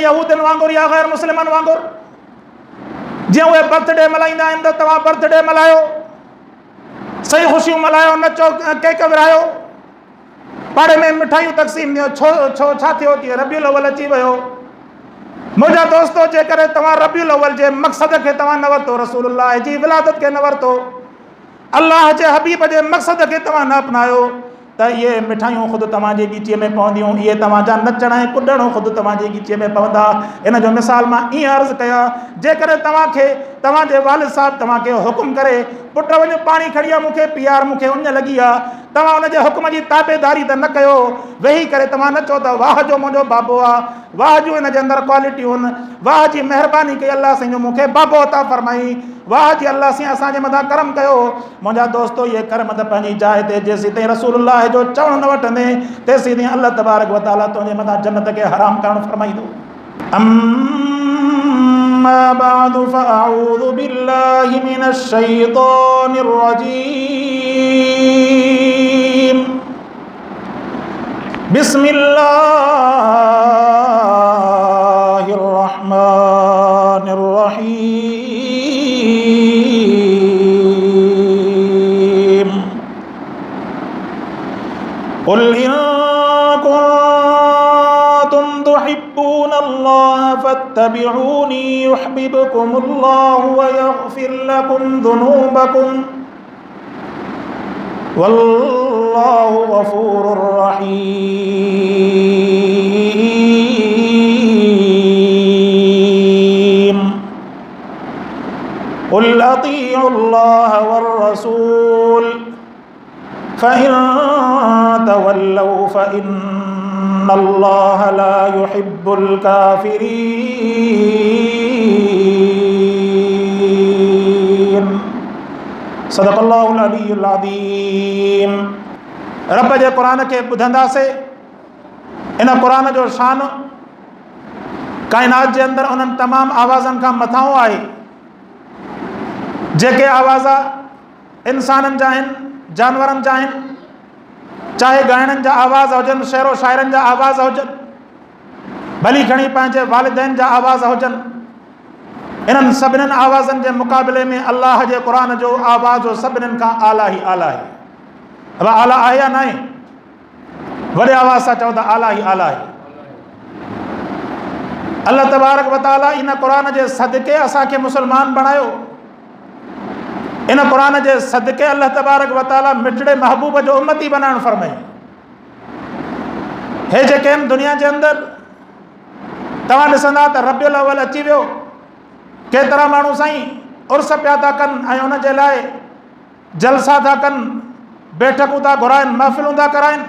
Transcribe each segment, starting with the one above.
यहूदन वांगुर या गैर मुस्लिमन वांगुर जे वे बर्थडे मल्हाईंदा आहिनि त तव्हां बर्थडे मल्हायो, सही ख़ुशियूं मल्हायो, नचो, केक विरायो, पाड़े में मिठाइयूं तक़सीम ॾियो। छो छो छा थियो कि रबीउल अव्वल अची वियो। मुंहिंजा दोस्तो, जेकर तव्हां रबीउल अव्वल जे मक़सद खे तव्हां न वरितो, रसूलुल्लाह जी विलादत खे न वरितो, अल्लाह जे हबीब जे मक़सद खे तव्हां न अपनायो, त इहे मिठाइयूं ख़ुदि तव्हांजे ॻीचीअ में पवंदियूं, इहे तव्हांजा नचण ऐं कुॾण ख़ुदि तव्हांजे ॻीचीअ में पवंदा। इन जो मिसाल मां ईअं अर्ज़ु कयां, जेकर तव्हांखे तव्हांजे वालिद साहब तव्हांखे हुकुम करे, पुट वञ पाणी खणी आ, मूंखे पीआर, मूंखे उञ लॻी आहे, तव्हां उनजे हुकुम जी ताबेदारी त न कयो, वेही करे तव्हां नचो त वाह जो मुंहिंजो बाबो आहे, वाह जूं इन जे अंदरि क्वालिटियूं आहिनि, वाह जी महिरबानी कई अल्लाह साईं जो मूंखे बाबो अता फरमाई, वाह जी अल्लाह साईं असांजे मथां करम कयो। मुंहिंजा दोस्तो, इहे कर्म त पंहिंजी जाइ ते जेसीं ताईं रसूलुल्लाह जो चवणु न वठंदे तेसीं ताईं अल्लाह तबारक व तआला तुंहिंजे मथां जन्नत खे हराम करणु फरमाईंदो। अम्मा बअदु फअऊज़ु बिल्लाहि मिनश शैतानिर रजीम। बिस्मिल्लाहिर रहमानिर रहीम। कुल इन कुंतुम तुहिब्बूनल्लाह फत्तबिऊनी युहब्बिबकुमुल्लाहु व यग़फिर लकुम ज़ुनूबकुम वल्लाहु गफूरुर रहीम। कुल अतीउल्लाह वर्रसूल फ़इन तवल्लौ फ़इन्नल्लाह ला युहिब्बुल काफ़िरीन। सदक़ल्लाहुल अलियुल अज़ीम। रब जे क़ुरान खे ॿुधंदासीं, इन क़ुरान जो शान काइनात जे अंदरि उन्हनि तमामु आवाज़नि खां मथां आहे, जेके आवाज़ इंसाननि जा आहिनि, जानवरनि जा आहिनि, चाहे ॻाइणनि जा आवाज़ हुजनि, शेरो शाइरनि जा आवाज़ हुजनि, भली खणी पंहिंजे वालिदैन जा आवाज़ हुजनि, इन्हनि सभिनीनि आवाज़नि जे मुक़ाबले में अल्लाह जे क़ुरान जो आवाज़ सभिनीनि खां आला ई आला आहे। अब आला आहे या न आहे? वॾे आवाज़ सां चओ त आला ई आला आहे। अल्लाह तबारक व तआला इन क़ुरान जे सदके असांखे मुस्लमान बणायो। इन क़ुरान जे सदके अल्लाह तबारक व तआला मिठड़े महबूब जो उम्मती बनाइण फरमाई। हे जेके आहिनि दुनिया जे अंदरि, तव्हां ॾिसंदा त रबीउल अव्वल अची वियो, केतिरा माण्हू साईं उर्स पिया था कनि ऐं उन जे लाइ जलसा था कनि, बैठकूं था घुराइनि, महफ़िलूं था कराइनि।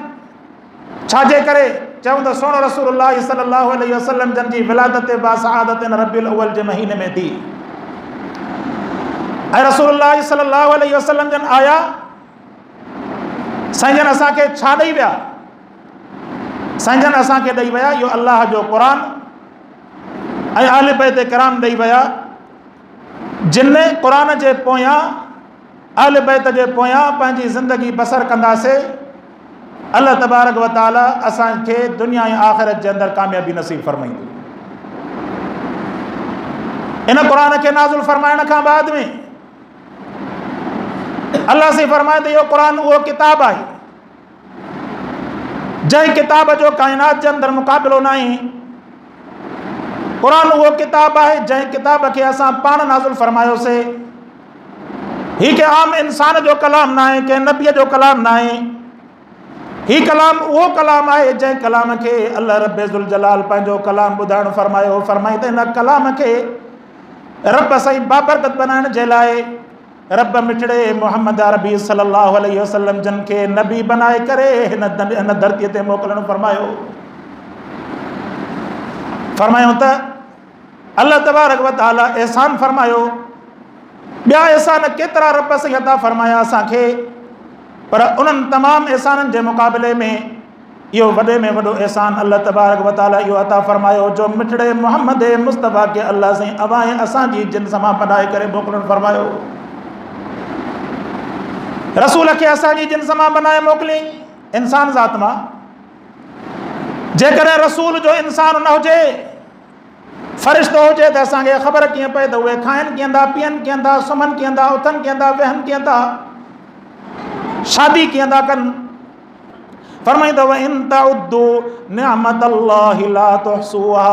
छाजे करे? चऊं त सोनो रसूलुल्लाह सल्लल्लाहु अलैहि वसल्लम जन जी विलादत बासआदत रबीउल अव्वल जे महीने में थी। ऐं रसूलुल्लाह सल्लल्लाहु अलैहि वसल्लम जन आया, साईं जन असांखे छा ॾेई विया? साईं जन असांखे ॾेई विया इहो अल्लाह जो क़ुरान ऐं आले बैत किराम ॾेई विया, जिन क़ुरान जे पोयां, आले बैत जे पोयां पंहिंजी ज़िंदगी बसर कंदासीं, अल्लाह तबारक व तआला असांखे दुनिया ऐं आख़िरत जे अंदरि कामयाबी नसीब फरमाईंदो। इन क़ुरान खे नाज़िल फरमाइण खां बाद में अल्लाह से फरमाए त इहो क़ुरान उहो किताब आहे जंहिं किताब जो काइनात जे अंदरि मुक़ाबिलो न आहे। क़ुरान उहो किताब आहे जंहिं किताब खे असां पाण नाज़िल फरमायोसीं। ही के आम इंसान जो कलाम न आहे, कंहिं नबीअ जो कलाम न आहे। ही कलाम उहो कलाम आहे जंहिं कलाम खे अल्लाह रब ज़ुल जलाल पंहिंजो कलाम ॿुधाइण फरमायो। फरमाई त इन कलाम खे रब साईं बाबरकत बनाइण जे लाइ रब मिठड़े मोहम्मद अरबी सल्लल्लाहु अलैहि वसल्लम जन खे नबी बनाए करे हिन धरतीअ ते मोकिलणु फरमायो। फरमायूं त अल्लाह तबारक व तआला एहसान फरमायो। ॿिया एहसान केतिरा रब साईं अता फरमाया असांखे, पर उन्हनि तमामु एहसाननि जे मुक़ाबले में इहो वॾे में वॾो एहसान अल्लाह तबारक व तआला इहो अता फरमायो जो मिठड़े मोहम्मद मुस्तफ़ा खे अल्लाह साईं अवां असांजी जिन्स मां बनाए करे मोकिलणु फरमायो। रसूल खे असांजी जिन्स मां बनाए मोकिलियईं, इंसान ज़ात मां। जेकॾहिं रसूल जो इंसान न हुजे फ़रिश्तो हुजे त असांखे ख़बर कीअं पए त उहे खाइनि कीअं था, पीअनि कीअं था, सुम्हनि कीअं था, उथनि कीअं था, वेहनि कीअं था, शादी कीअं था कनि। फरमाईंदा व इन तउद्दू निअमतल्लाहि ला तुहसूहा,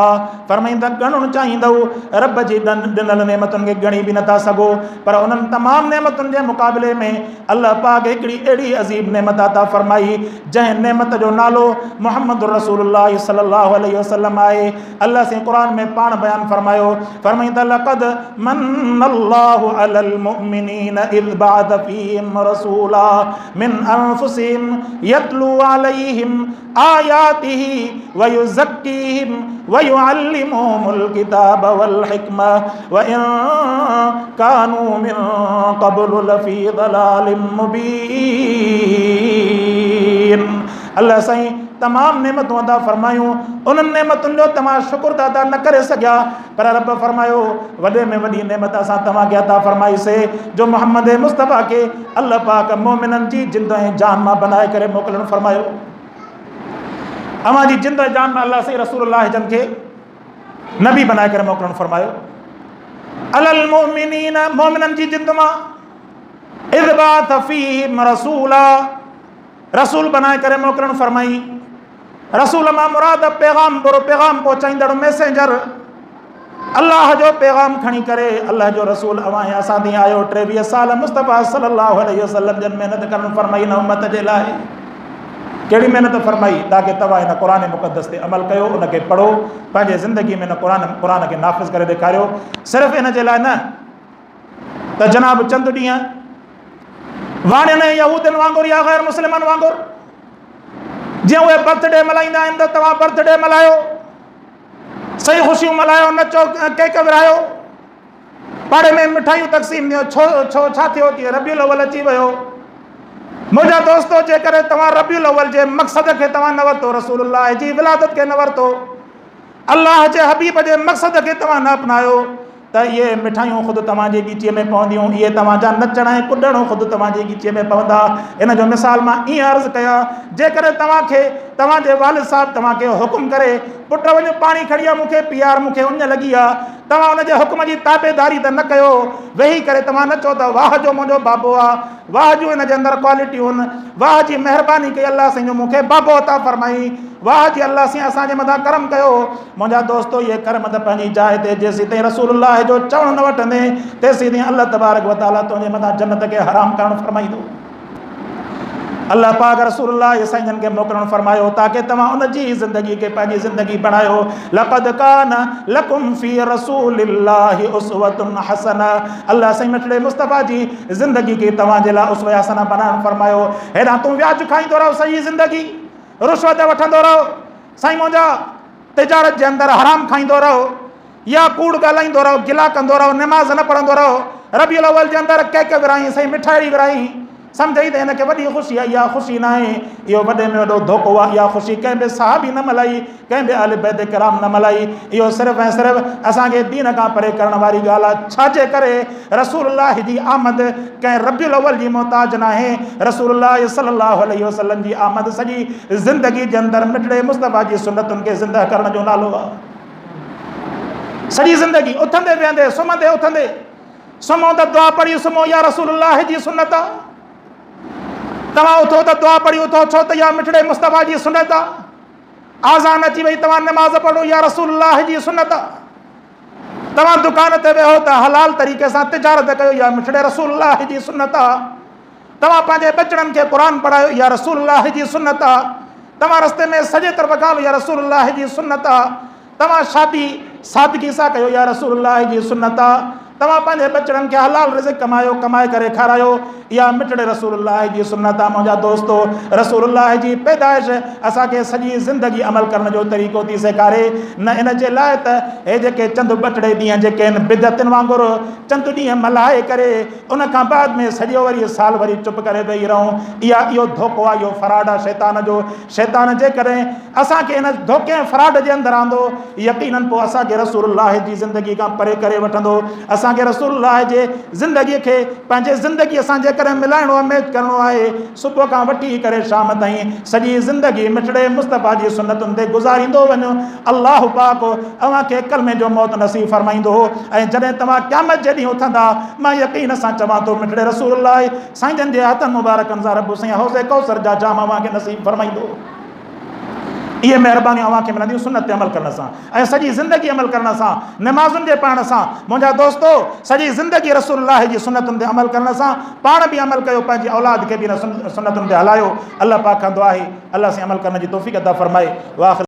फरमाईंदा ॻणणु चाहींदव रब जी ॾिनल नेमतुनि खे ॻणी बि नथा सघो, पर उन्हनि तमामु नेमतुनि जे मुक़ाबले में अल्लाह पाक हिकिड़ी अहिड़ी अज़ीम नेमत अता फरमाई जंहिं नेमत जो नालो मुहम्मद रसूलुल्लाह सल्लल्लाहु अलैहि वसल्लम आहे। अल्लाह से क़ुरान में पाण बयान फरमायो, फरमाईंदा लक़द मन्नल्लाहु अलल मुमिनीन इज़ बअथ फ़ीहिम रसूला मिन अनफुसिहिम यतलू अलैहिम आयातिही व युज़क्कीहिम व युअल्लिमुहुमुल किताब वल हिकमा व इन कानू मिन क़ब्लु लफ़ी ज़लालिम मुबीन। अल्लाह साईं तमाम नेमतूं अदा फरमायूं, उन्हनि नेमतुनि जो तव्हां शुक्र त अदा न करे सघिया, पर रब फरमायो वॾे में वॾी नेमत असां तव्हांखे अता फरमाईसीं जो मोहम्मद मुस्तफ़ा खे अल्लाह पाक मोमिननि जी जिंद ऐं जान मां बनाए करे मोकिलणु फरमायो। अव्हां जी जिंद ऐं जान मां अल्लाह साईं रसूलुल्लाह जन खे नबी बनाए करे मोकिलणु फरमायो। अलल मुमिनीन, मोमिननि जी जिंद मां इज़ बअथ फ़ीहिम रसूला, रसूल बनाए करे मोकिलणु फरमाई। रसूल मां मुराद पैगाम पहुचाईंदड़ मैसेंजर, अल्लाह जो पैगाम खणी करे अल्लाह जो रसूल अवां असां ॾींहुं आयो। 23 साल मुस्तफ़ा सल्लल्लाहु अलैहि वसल्लम जन महिनत करणु फरमाई न उम्मत जे लाइ। कहिड़ी महिनत फरमाई? ताकि तव्हां हिन क़ुरान मुक़दस ते अमल कयो, उनखे पढ़ो, पंहिंजे ज़िंदगी में क़ुरान खे नाफ़िज़ करे ॾेखारियो। सिर्फ़ु इन जे लाइ न त जनाब चंद ॾींहं वाणियुनि यहूदियुनि वांगुरु या ग़ैर मुस्लिमनि वांगुरु जीअं उहे बर्थडे मल्हाईंदा आहिनि त तव्हां बर्थडे मल्हायो, सही ख़ुशियूं मल्हायो, नचो, केक विरायो, पाड़े में मिठाइयूं तक़सीम ॾियो। छो छा थियो? कि रबीउल अव्वल अची वियो। मुंहिंजा दोस्तो, जेकॾहिं तव्हां रबीउल अव्वल जे मक़सद खे तव्हां न वरितो, रसूलुल्लाह जी विलादत खे न वरितो, अल्लाह जे हबीब जे मक़सद खे तव्हां न अपनायो, त इहे मिठाइयूं ख़ुदि तव्हांजे गीचीअ में पवंदियूं, इहे तव्हांजा नचण ऐं कुॾण ख़ुदि तव्हांजे गीचीअ में पवंदा। इन जो मिसाल मां ईअं अर्ज़ु कयां, जेकॾहिं तव्हांखे तव्हांजे वालिद साहिबु तव्हांखे हुकुम करे पुट वञ पाणी खणी आ, मूंखे पीआर, मूंखे उञ लॻी आहे, तव्हां उनजे हुकुम जी ताबेदारी त न कयो, वेही करे तव्हां न चओ त वाह जो मुंहिंजो बाबो आहे, वाह जो हिन जे अंदरि क्वालिटियूं आहिनि, वाह जी महिरबानी कई अल्लाह साईं जो मूंखे बाबो अता फरमाई, वाह जी अल्लाह साईं असांजे मथां करम कयो। मुंहिंजा दोस्तो, इहे कर्म त पंहिंजी जाइ ते जेसीं ताईं रसूलुल्लाह जो चवणु न वठंदे तेसीं ताईं अल्लाह तबारक व तआला तुंहिंजे मथां जन्नत खे हराम करणु फरमाईंदो। अल्लाह पाक रसूलुल्लाह साईं जन खे मोकिलणु फरमायो ताकि तव्हां उन जी ज़िंदगी खे पंहिंजी ज़िंदगी बणायो। लक़द कान लकुम फ़ी रसूलिल्लाहि उस्वतुन हसना, अल्लाह साईं मिठड़े मुस्तफ़ा जी ज़िंदगी खे तव्हांजे लाइ उस्वे हसना बनाइणु फरमायो। हेॾां तूं व्याज खाईंदो रहो सॼी ज़िंदगी, रुश्वत वठंदो रहो, साईं मुंहिंजा तिजारत जे अंदरि हराम खाईंदो रहो, या कूड़ ॻाल्हाईंदो रहो, गिला कंदो रहो, निमाज़ न पढ़ंदो रहो, रबीउल अव्वल जे अंदरि केक विराई, साईं मिठाई विराई, सम्झई त हिनखे वॾी ख़ुशी आहे। इहा ख़ुशी न आहे, इहो वॾे में वॾो धोखो आहे। इहा ख़ुशी कंहिं बि सहाबी न मल्हाई, कंहिं बि आले बैत किराम न मल्हाई। इहो सिर्फ़ु ऐं सिर्फ़ु असांखे दीन खां परे करण वारी ॻाल्हि आहे। छाजे करे? रसूलुल्लाह जी आमद कंहिं रबीउल अव्वल जी मोहताज न आहे। रसूलुल्लाह सल्लल्लाहु अलैहि वसल्लम जी आमद सॼी ज़िंदगी जे अंदरि मिठड़े मुस्तफ़ा जी सुन्नतुनि खे ज़िंदा करण जो नालो आहे। सॼी ज़िंदगी उथंदे वेहंदे, सुम्हंदे उथंदे, सुम्हो त दुआ पढ़ी सुम्हो, या रसूलुल्लाह जी सुन्नत आहे। तव्हां उथो त दुआ पढ़ी उथो, छो त इहा मिठड़े मुस्तफ़ा जी सुन्नत आहे। आज़ान अची वई, तव्हां नमाज़ पढ़ो, या रसूलुल्लाह जी सुन्नत आहे। तव्हां दुकान ते वियो त हलाल तरीक़े सां तिजारत कयो, या मिठड़े रसूलुल्लाह जी सुन्नत आहे। तव्हां पंहिंजे बचड़नि खे क़ुरान पढ़ायो, या रसूलुल्लाह जी सुन्नत आहे। तव्हां रस्ते में सॼे तरफ़ ॻाल्हि, या रसूलुल्लाह जी सुन्नत आहे। तव्हां शादी सादगी सां कयो, या रसूलुल्लाह जी सुन्नत आहे। तव्हां पंहिंजे बचड़नि खे हलाल रिज़्क़ कमायो, कमाए करे खारायो, इहा मिठड़े रसूलुल्लाह जी सुन्नत आहे। मुंहिंजा दोस्तो, रसूलुल्लाह जी पैदाइश असांखे सॼी ज़िंदगी अमल करण जो तरीक़ो थी सेखारे। न इन जे लाइ त हे जेके चंद ॿटड़े ॾींहं जेके आहिनि बिदअतुनि वांगुरु चंद ॾींहं मल्हाए करे उन खां बाद में सॼो वरी साल वरी चुप करे वेही रहूं, इहो धोखो आहे, इहो फराड आहे शैतान जो। शैतान जेकॾहिं असांखे इन धोखे ऐं फराड जे अंदरि आंदो, यकीननि पोइ असांखे रसूलुल्लाह जी ज़िंदगी खां परे करे वठंदो। असांखे रसूलुल्लाह जे ज़िंदगीअ खे पंहिंजे ज़िंदगीअ सां जेकॾहिं मिलाइणो आहे, मैच करिणो आहे, सुबुह खां वठी करे शाम ताईं सॼी ज़िंदगी मिठड़े मुस्तफ़ा जी सुन्नतुनि ते गुज़ारींदो वञो। अल्लाह पाक अव्हांखे कलमे जो मौत नसीब फरमाईंदो। ऐं जॾहिं तव्हां क़यामत जे ॾींहुं उथंदा, मां यकीन सां चवां थो मिठड़े रसूलुल्लाह साईं जन जे हथनि मुबारकनि सां रब साईं हौज़े कौसर जा जाम अव्हांखे नसीब फरमाईंदो। इहे महिरबानियूं अव्हांखे मिलंदियूं सुन्नत ते अमल करण सां ऐं सॼी ज़िंदगी अमल करण सां, नमाज़ुनि जे पढ़ण सां। मुंहिंजा दोस्तो, सॼी ज़िंदगी रसूलुल्लाह जी सुन्नतुनि ते अमल करण सां, पाण बि अमल कयो, पंहिंजी औलाद खे बि सुन्नतुनि ते हलायो। अल्लाह पाक खां दुआ आहे अल्लाह से अमल करण जी तौफ़ीक़ अता फरमाए। वाख़िर